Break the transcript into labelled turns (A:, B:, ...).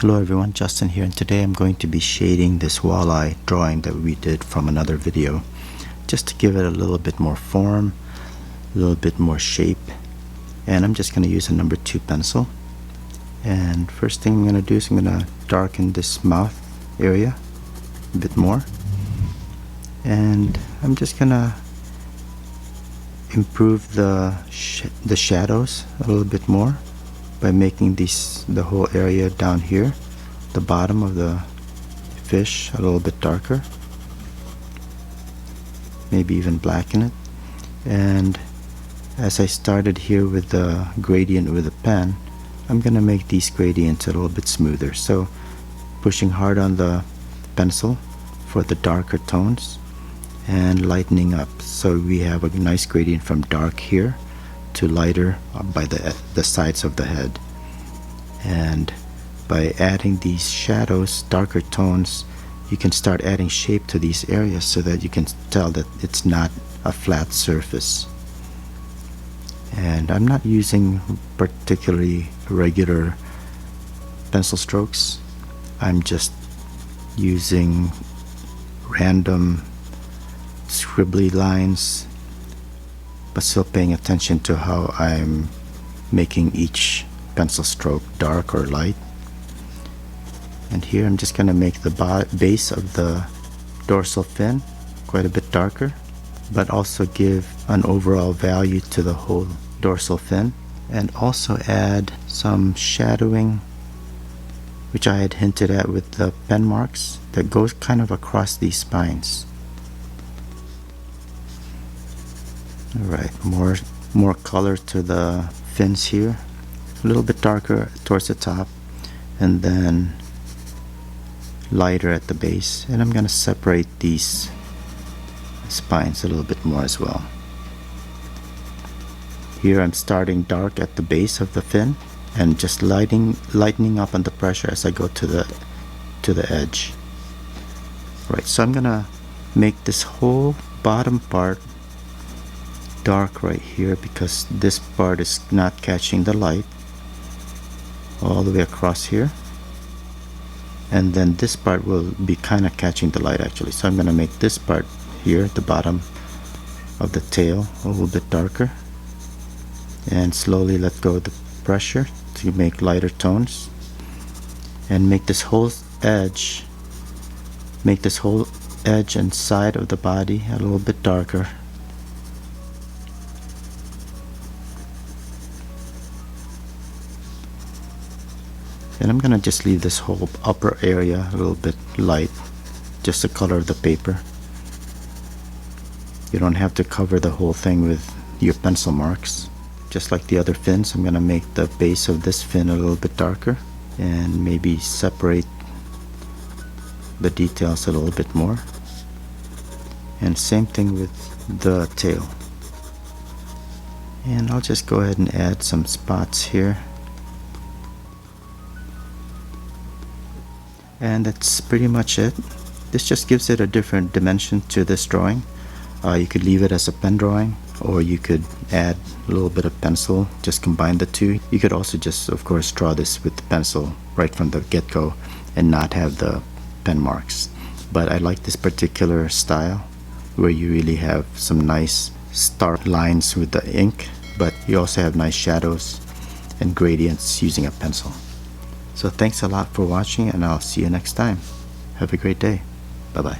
A: Hello everyone, Justin here, and today I'm going to be shading this walleye drawing that we did from another video, just to give it a little bit more form, a little bit more shape. And I'm just going to use a number 2 pencil. And first thing I'm going to do is I'm going to darken this mouth area a bit more, and I'm just going to improve the shadows a little bit more by making the whole area down here, the bottom of the fish, a little bit darker, maybe even blacken it. And as I started here with the gradient with the pen, I'm gonna make these gradients a little bit smoother, so pushing hard on the pencil for the darker tones and lightening up, so we have a nice gradient from dark here to lighter by the sides of the head. And by adding these shadows, darker tones, you can start adding shape to these areas so that you can tell that it's not a flat surface. And I'm not using particularly regular pencil strokes. I'm just using random scribbly lines, but still paying attention to how I'm making each pencil stroke dark or light. And here I'm just going to make the base of the dorsal fin quite a bit darker, but also give an overall value to the whole dorsal fin, and also add some shadowing, which I had hinted at with the pen marks, that goes kind of across these spines. Alright, more color to the fins here, a little bit darker towards the top and then lighter at the base. And I'm going to separate these spines a little bit more as well. Here I'm starting dark at the base of the fin and just lightening up on the pressure as I go to the edge. Right, so I'm gonna make this whole bottom part dark right here, because this part is not catching the light all the way across here, and then this part will be kind of catching the light actually. So I'm going to make this part here at the bottom of the tail a little bit darker, and slowly let go of the pressure to make lighter tones, and make this whole edge and side of the body a little bit darker. And I'm gonna just leave this whole upper area a little bit light, just the color of the paper. You don't have to cover the whole thing with your pencil marks. Just like the other fins, I'm gonna make the base of this fin a little bit darker and maybe separate the details a little bit more. And same thing with the tail. And I'll just go ahead and add some spots here. And that's pretty much it. This just gives it a different dimension to this drawing. You could leave it as a pen drawing, or you could add a little bit of pencil, just combine the two. You could also just, of course, draw this with the pencil right from the get-go and not have the pen marks. But I like this particular style where you really have some nice stark lines with the ink, but you also have nice shadows and gradients using a pencil. So thanks a lot for watching, and I'll see you next time. Have a great day. Bye-bye.